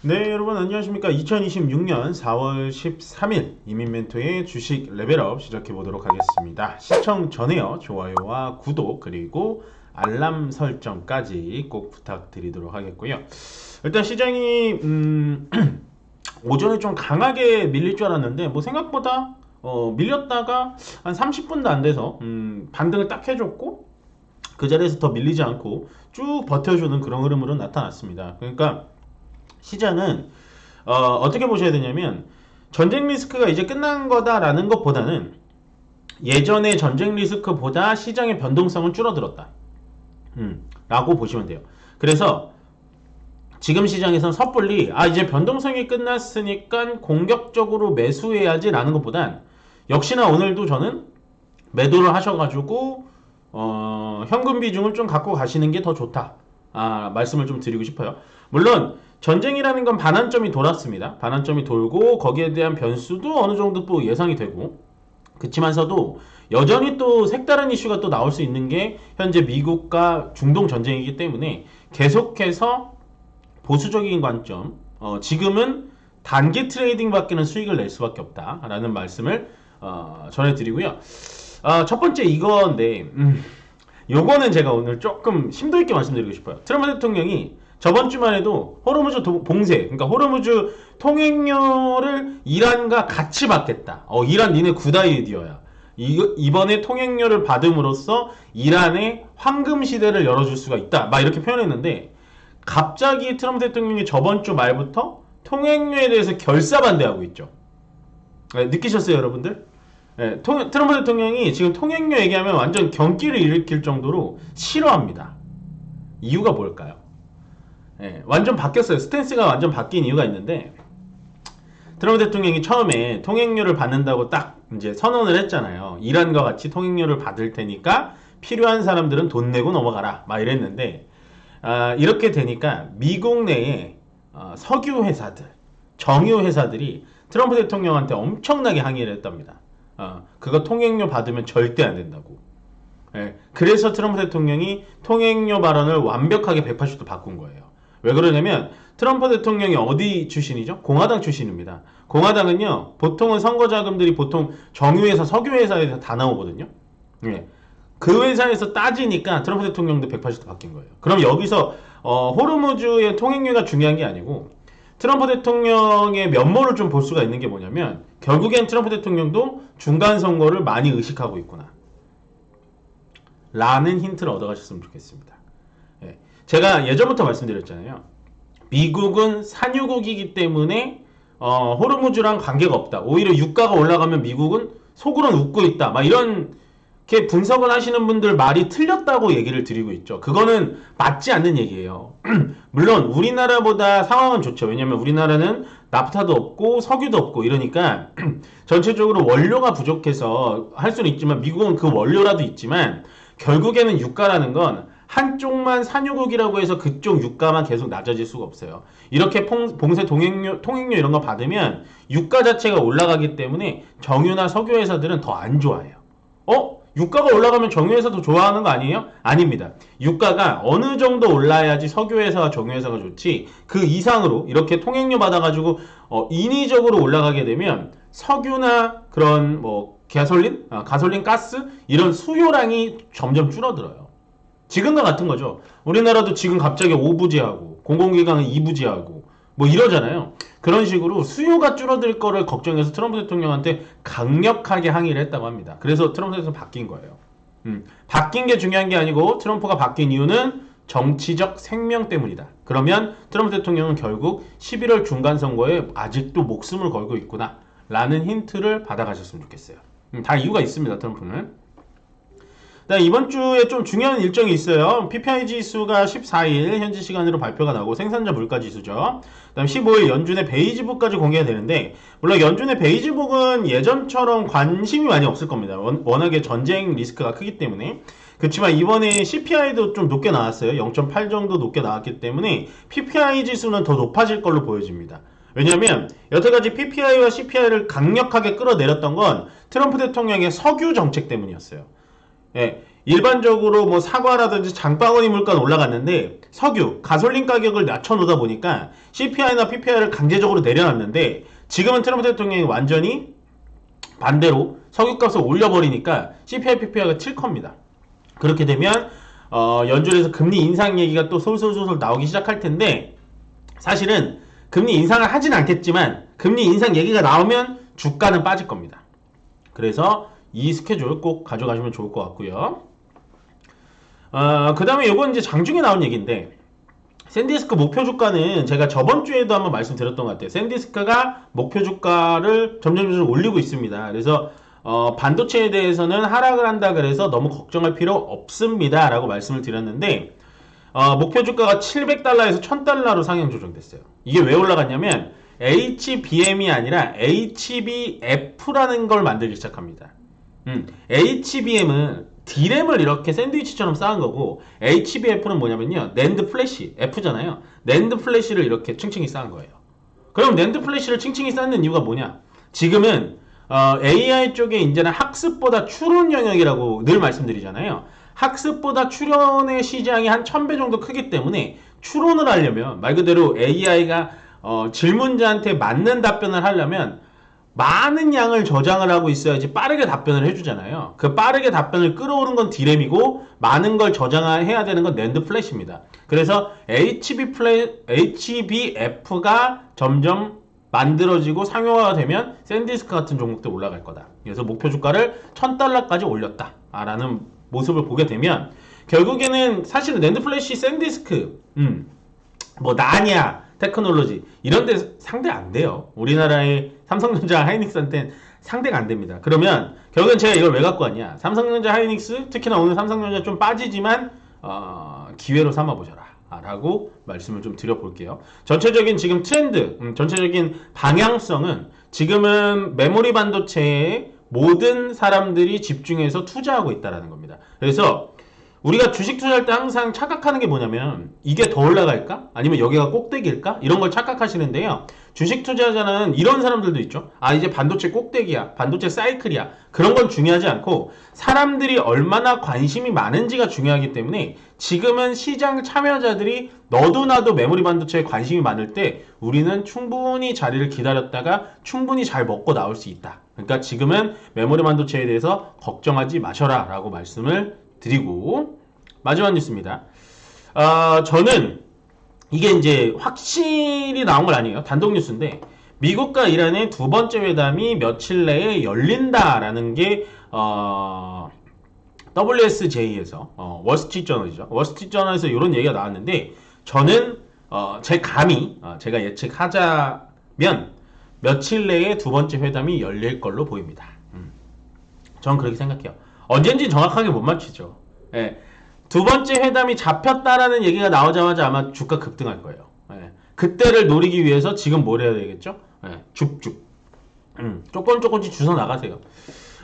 네, 여러분 안녕하십니까? 2026년 4월 13일 이민멘토의 주식 레벨업 시작해 보도록 하겠습니다. 시청 전에요. 좋아요와 구독 그리고 알람 설정까지 꼭 부탁드리도록 하겠고요. 일단 시장이 오전에 좀 강하게 밀릴 줄 알았는데 뭐 생각보다 밀렸다가 한 30분도 안 돼서 반등을 딱 해줬고 그 자리에서 더 밀리지 않고 쭉 버텨주는 그런 흐름으로 나타났습니다. 그러니까 시장은 어떻게 보셔야 되냐면 전쟁 리스크가 이제 끝난 거다라는 것보다는 예전의 전쟁 리스크보다 시장의 변동성은 줄어들었다. 라고 보시면 돼요. 그래서 지금 시장에서는 섣불리 이제 변동성이 끝났으니까 공격적으로 매수해야지 라는 것보단 역시나 오늘도 저는 매도를 하셔가지고 현금 비중을 좀 갖고 가시는 게 더 좋다. 말씀을 좀 드리고 싶어요. 물론 전쟁이라는 건 반환점이 돌았습니다. 반환점이 돌고 거기에 대한 변수도 어느 정도 또 예상이 되고 그치만서도 여전히 또 색다른 이슈가 또 나올 수 있는 게 현재 미국과 중동 전쟁이기 때문에 계속해서 보수적인 관점 지금은 단기 트레이딩밖에는 수익을 낼 수밖에 없다라는 말씀을 전해드리고요. 첫 번째 이건데 요거는 제가 오늘 조금 심도 있게 말씀드리고 싶어요. 트럼프 대통령이 저번 주만 해도 호르무즈 봉쇄, 그러니까 호르무즈 통행료를 이란과 같이 받겠다. 이란 니네 굿아이디어야. 이번에 통행료를 받음으로써 이란의 황금 시대를 열어줄 수가 있다. 막 이렇게 표현했는데 갑자기 트럼프 대통령이 저번 주 말부터 통행료에 대해서 결사 반대하고 있죠. 느끼셨어요, 여러분들? 트럼프 대통령이 지금 통행료 얘기하면 완전 경기를 일으킬 정도로 싫어합니다. 이유가 뭘까요? 완전 바뀌었어요. 스탠스가 완전 바뀐 이유가 있는데 트럼프 대통령이 처음에 통행료를 받는다고 딱 이제 선언을 했잖아요. 이란과 같이 통행료를 받을 테니까 필요한 사람들은 돈 내고 넘어가라 막 이랬는데 이렇게 되니까 미국 내에 석유 회사들, 정유 회사들이 트럼프 대통령한테 엄청나게 항의를 했답니다. 그거 통행료 받으면 절대 안 된다고. 그래서 트럼프 대통령이 통행료 발언을 완벽하게 180도 바꾼 거예요. 왜 그러냐면 트럼프 대통령이 어디 출신이죠? 공화당 출신입니다. 공화당은요 보통은 선거 자금들이 보통 정유회사, 석유회사에서 다 나오거든요. 그 회사에서 따지니까 트럼프 대통령도 180도 바뀐 거예요. 그럼 여기서 호르무즈의 통행료가 중요한 게 아니고 트럼프 대통령의 면모를 좀 볼 수가 있는 게 뭐냐면 결국엔 트럼프 대통령도 중간 선거를 많이 의식하고 있구나 라는 힌트를 얻어가셨으면 좋겠습니다. 제가 예전부터 말씀드렸잖아요. 미국은 산유국이기 때문에 호르무즈랑 관계가 없다. 오히려 유가가 올라가면 미국은 속으로는 웃고 있다. 막 이렇게 분석을 하시는 분들 말이 틀렸다고 얘기를 드리고 있죠. 그거는 맞지 않는 얘기예요. 물론 우리나라보다 상황은 좋죠. 왜냐면 우리나라는 나프타도 없고 석유도 없고 이러니까 전체적으로 원료가 부족해서 할 수는 있지만 미국은 그 원료라도 있지만 결국에는 유가라는 건 한쪽만 산유국이라고 해서 그쪽 유가만 계속 낮아질 수가 없어요. 이렇게 봉쇄 통행료 이런 거 받으면 유가 자체가 올라가기 때문에 정유나 석유 회사들은 더 안 좋아해요. 유가가 올라가면 정유 회사도 좋아하는 거 아니에요? 아닙니다. 유가가 어느 정도 올라야지 석유 회사와 정유 회사가 좋지 그 이상으로 이렇게 통행료 받아가지고 인위적으로 올라가게 되면 석유나 그런 뭐 가솔린, 가스 이런 수요량이 점점 줄어들어요. 지금과 같은 거죠. 우리나라도 지금 갑자기 5부제하고 공공기관은 2부제하고 뭐 이러잖아요. 그런 식으로 수요가 줄어들 거를 걱정해서 트럼프 대통령한테 강력하게 항의를 했다고 합니다. 그래서 트럼프 대통령 바뀐 거예요. 바뀐 게 중요한 게 아니고 트럼프가 바뀐 이유는 정치적 생명 때문이다. 그러면 트럼프 대통령은 결국 11월 중간선거에 아직도 목숨을 걸고 있구나 라는 힌트를 받아가셨으면 좋겠어요. 다 이유가 있습니다. 트럼프는. 이번 주에 좀 중요한 일정이 있어요. PPI 지수가 14일 현지 시간으로 발표가 나고 생산자 물가 지수죠. 그다음 15일 연준의 베이지북까지 공개가 되는데 물론 연준의 베이지북은 예전처럼 관심이 많이 없을 겁니다. 워낙에 전쟁 리스크가 크기 때문에. 그렇지만 이번에 CPI도 좀 높게 나왔어요. 0.8 정도 높게 나왔기 때문에 PPI 지수는 더 높아질 걸로 보여집니다. 왜냐하면 여태까지 PPI와 CPI를 강력하게 끌어내렸던 건 트럼프 대통령의 석유 정책 때문이었어요. 일반적으로 뭐 사과라든지 장바구니 물가는 올라갔는데 석유, 가솔린 가격을 낮춰놓다 보니까 CPI나 PPI를 강제적으로 내려놨는데 지금은 트럼프 대통령이 완전히 반대로 석유값을 올려버리니까 CPI, PPI가 튈 겁니다. 그렇게 되면 연준에서 금리 인상 얘기가 또 솔솔솔솔 나오기 시작할 텐데 사실은 금리 인상을 하진 않겠지만 금리 인상 얘기가 나오면 주가는 빠질 겁니다. 그래서 이 스케줄 꼭 가져가시면 좋을 것 같고요. 그 다음에 이건 이제 장중에 나온 얘기인데 샌디스크 목표 주가는 제가 저번 주에도 한번 말씀드렸던 것 같아요. 샌디스크가 목표 주가를 점점 올리고 있습니다. 그래서 반도체에 대해서는 하락을 한다 그래서 너무 걱정할 필요 없습니다 라고 말씀을 드렸는데 목표 주가가 700달러에서 1000달러로 상향 조정됐어요. 이게 왜 올라갔냐면 HBM이 아니라 HBF라는 걸 만들기 시작합니다. HBM은 D램을 이렇게 샌드위치처럼 쌓은 거고 HBF는 뭐냐면요. 낸드 플래시, F잖아요. 낸드 플래시를 이렇게 층층이 쌓은 거예요. 그럼 낸드 플래시를 층층이 쌓는 이유가 뭐냐? 지금은 AI 쪽에 이제는 학습보다 추론 영역이라고 늘 말씀드리잖아요. 학습보다 추론의 시장이 한 1000배 정도 크기 때문에 추론을 하려면 말 그대로 AI가 질문자한테 맞는 답변을 하려면 많은 양을 저장을 하고 있어야지 빠르게 답변을 해주잖아요. 그 빠르게 답변을 끌어오는 건 D램이고 많은 걸 저장해야 되는 건 낸드 플래시입니다. 그래서 HBF가 점점 만들어지고 상용화가 되면 샌디스크 같은 종목도 올라갈 거다. 그래서 목표 주가를 1000달러까지 올렸다 라는 모습을 보게 되면 결국에는 사실은 낸드 플래시, 샌디스크 뭐 나냐 테크놀로지 이런 데 상대 안 돼요. 우리나라의 삼성전자, 하이닉스한테는 상대가 안 됩니다. 그러면 결국엔 제가 이걸 왜 갖고 왔냐? 삼성전자, 하이닉스, 특히나 오늘 삼성전자 좀 빠지지만 기회로 삼아보셔라 라고 말씀을 좀 드려볼게요. 전체적인 지금 트렌드, 전체적인 방향성은 지금은 메모리 반도체에 모든 사람들이 집중해서 투자하고 있다는 겁니다. 그래서 우리가 주식 투자할 때 항상 착각하는 게 뭐냐면 이게 더 올라갈까? 아니면 여기가 꼭대기일까? 이런 걸 착각하시는데요. 주식 투자자는 이런 사람들도 있죠. 이제 반도체 꼭대기야. 반도체 사이클이야. 그런 건 중요하지 않고 사람들이 얼마나 관심이 많은지가 중요하기 때문에 지금은 시장 참여자들이 너도 나도 메모리 반도체에 관심이 많을 때 우리는 충분히 자리를 기다렸다가 충분히 잘 먹고 나올 수 있다. 그러니까 지금은 메모리 반도체에 대해서 걱정하지 마셔라 라고 말씀을 드리고 마지막 뉴스입니다. 저는 이게 이제 확실히 나온 건 아니에요. 단독 뉴스인데 미국과 이란의 두 번째 회담이 며칠 내에 열린다라는 게 WSJ에서 월스트리트저널이죠. 월스트리트저널에서 이런 얘기가 나왔는데 저는 제 감이 제가 예측하자면 며칠 내에 두 번째 회담이 열릴 걸로 보입니다. 저는 그렇게 생각해요. 언젠지 정확하게 못 맞추죠. 예. 두 번째 회담이 잡혔다라는 얘기가 나오자마자 아마 주가 급등할 거예요. 예. 그때를 노리기 위해서 지금 뭘 해야 되겠죠? 예. 줍줍. 조금씩 주워 나가세요.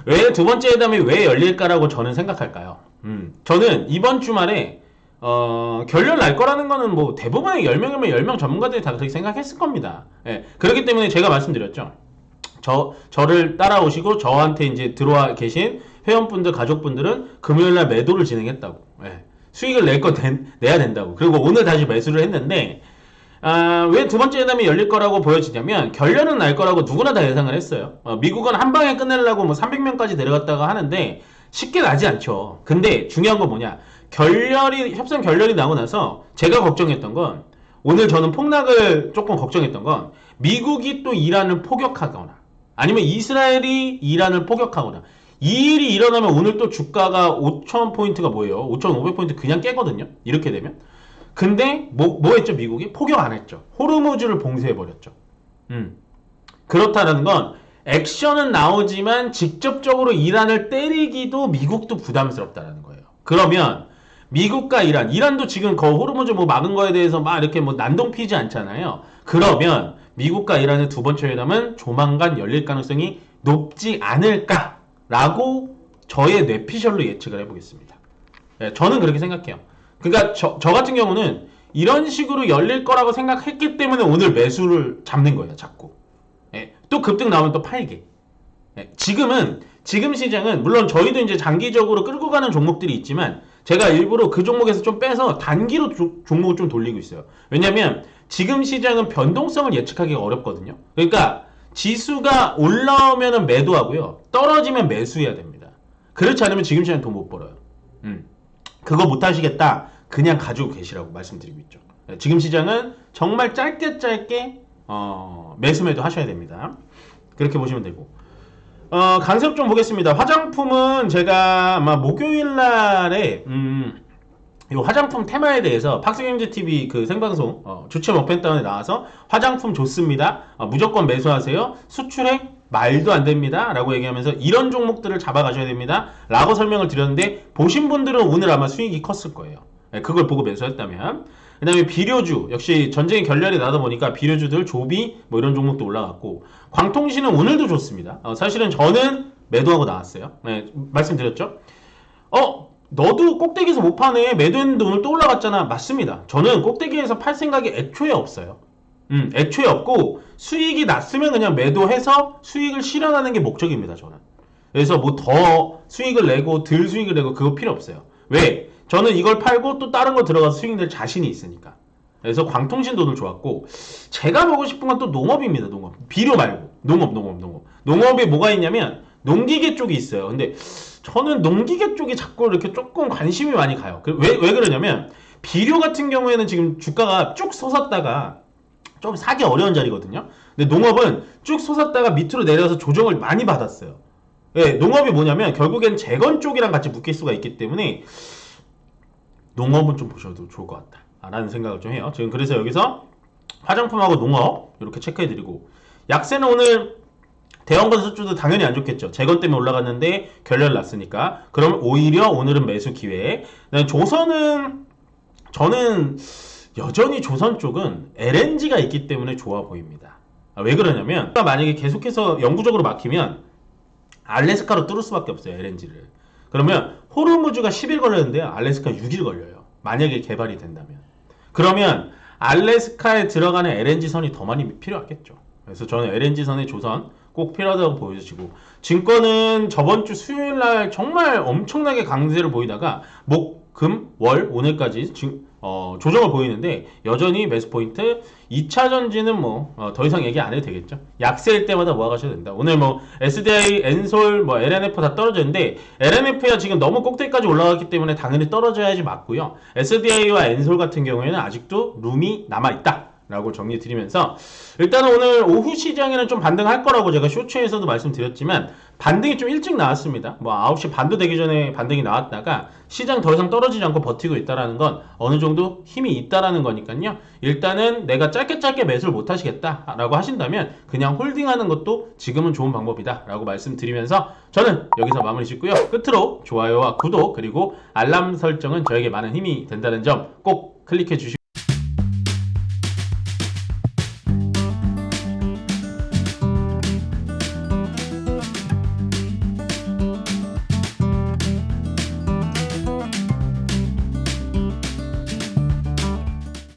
왜 두 번째 회담이 왜 열릴까라고 저는 생각할까요? 저는 이번 주말에 결렬 날 거라는 거는 뭐 대부분의 10명이면 10명 전문가들이 다 그렇게 생각했을 겁니다. 예. 그렇기 때문에 제가 말씀드렸죠. 저를 따라오시고 저한테 이제 들어와 계신 회원분들, 가족분들은 금요일날 매도를 진행했다고. 예. 수익을 내야 된다고. 그리고 오늘 다시 매수를 했는데, 왜 두 번째 회담이 열릴 거라고 보여지냐면, 결렬은 날 거라고 누구나 다 예상을 했어요. 미국은 한 방에 끝내려고 뭐 300명까지 내려갔다가 하는데, 쉽게 나지 않죠. 근데 중요한 건 뭐냐. 협상 결렬이 나고 나서 제가 걱정했던 건, 오늘 저는 폭락을 조금 걱정했던 건, 미국이 또 이란을 포격하거나, 아니면 이스라엘이 이란을 포격하거나 이 일이 일어나면 오늘 또 주가가 5,000포인트가 뭐예요? 5,500포인트 그냥 깨거든요. 이렇게 되면. 근데 뭐 했죠? 미국이? 포격 안 했죠. 호르무즈를 봉쇄해버렸죠. 그렇다는 건 액션은 나오지만 직접적으로 이란을 때리기도 미국도 부담스럽다는 거예요. 그러면 미국과 이란도 지금 그 호르무즈 뭐 막은 거에 대해서 막 이렇게 뭐 난동 피지 않잖아요. 그러면 미국과 이란의 두 번째 회담은 조만간 열릴 가능성이 높지 않을까라고 저의 뇌피셜로 예측을 해보겠습니다. 네, 저는 그렇게 생각해요. 그러니까 저 같은 경우는 이런 식으로 열릴 거라고 생각했기 때문에 오늘 매수를 잡는 거예요. 자꾸. 또 급등 나오면 또 팔게. 지금 시장은 물론 저희도 이제 장기적으로 끌고 가는 종목들이 있지만 제가 일부러 그 종목에서 좀 빼서 단기로 종목을 좀 돌리고 있어요. 왜냐면 지금 시장은 변동성을 예측하기가 어렵거든요. 그러니까 지수가 올라오면 매도하고요. 떨어지면 매수해야 됩니다. 그렇지 않으면 지금 시장 돈 못 벌어요. 그거 못 하시겠다. 그냥 가지고 계시라고 말씀드리고 있죠. 지금 시장은 정말 짧게 매수 하셔야 됩니다. 그렇게 보시면 되고. 간섭 좀 보겠습니다. 화장품은 제가 아마 목요일 날에 이 화장품 테마에 대해서 팍스경제TV 그 생방송 주체 머펜다운에 나와서 화장품 좋습니다. 무조건 매수하세요. 수출액 말도 안 됩니다. 라고 얘기하면서 이런 종목들을 잡아가셔야 됩니다. 라고 설명을 드렸는데 보신 분들은 오늘 아마 수익이 컸을 거예요. 그걸 보고 매수했다면. 그 다음에 비료주 역시 전쟁의 결렬이 나다 보니까 비료주들 조비 뭐 이런 종목도 올라갔고 광통신은 오늘도 좋습니다. 사실은 저는 매도하고 나왔어요. 말씀드렸죠. 너도 꼭대기에서 못 파네. 매도했는데 오늘 또 올라갔잖아. 맞습니다. 저는 꼭대기에서 팔 생각이 애초에 없어요. 애초에 없고 수익이 났으면 그냥 매도해서 수익을 실현하는 게 목적입니다. 저는. 그래서 뭐 더 수익을 내고 덜 수익을 내고 그거 필요 없어요. 왜? 저는 이걸 팔고 또 다른 거 들어가서 수익 낼 자신이 있으니까. 그래서 광통신도 오늘 좋았고 제가 보고 싶은 건 또 농업입니다. 농업. 비료 말고 농업. 농업에 뭐가 있냐면 농기계 쪽이 있어요. 근데 저는 농기계 쪽이 자꾸 이렇게 조금 관심이 많이 가요. 왜 그러냐면 비료 같은 경우에는 지금 주가가 쭉 솟았다가 좀 사기 어려운 자리거든요. 근데 농업은 쭉 솟았다가 밑으로 내려서 조정을 많이 받았어요. 농업이 뭐냐면 결국엔 재건 쪽이랑 같이 묶일 수가 있기 때문에 농업은 좀 보셔도 좋을 것 같다 라는 생각을 좀 해요. 지금 그래서 여기서 화장품하고 농업 이렇게 체크해드리고 약세는 오늘 대형건설주도 당연히 안 좋겠죠. 재건 때문에 올라갔는데 결렬 났으니까. 그러면 오히려 오늘은 매수 기회. 조선은 저는 여전히 조선 쪽은 LNG가 있기 때문에 좋아 보입니다. 왜 그러냐면 만약에 계속해서 영구적으로 막히면 알래스카로 뚫을 수밖에 없어요. LNG를. 그러면 호르무즈가 10일 걸렸는데 알래스카 6일 걸려요. 만약에 개발이 된다면. 그러면 알래스카에 들어가는 LNG선이 더 많이 필요하겠죠. 그래서 저는 LNG선의 조선 꼭 필요하다고 보여지고 증권은 저번 주 수요일 날 정말 엄청나게 강세를 보이다가 목, 금, 월 오늘까지 조정을 보이는데 여전히 매수 포인트 2차 전지는 뭐 더 이상 얘기 안 해도 되겠죠. 약세일 때마다 모아가셔도 된다. 오늘 뭐 SDI, 엔솔, 뭐 LNF 다 떨어졌는데 LNF야 지금 너무 꼭대기까지 올라갔기 때문에 당연히 떨어져야지 맞고요. SDI와 엔솔 같은 경우에는 아직도 룸이 남아있다 라고 정리 드리면서 일단은 오늘 오후 시장에는 좀 반등할 거라고 제가 쇼츠에서도 말씀드렸지만 반등이 좀 일찍 나왔습니다. 뭐 9시 반도 되기 전에 반등이 나왔다가 시장 더 이상 떨어지지 않고 버티고 있다라는 건 어느 정도 힘이 있다라는 거니까요. 일단은 내가 짧게 매수를 못 하시겠다 라고 하신다면 그냥 홀딩하는 것도 지금은 좋은 방법이다 라고 말씀드리면서 저는 여기서 마무리 짓고요. 끝으로 좋아요와 구독 그리고 알람 설정은 저에게 많은 힘이 된다는 점 꼭 클릭해 주시고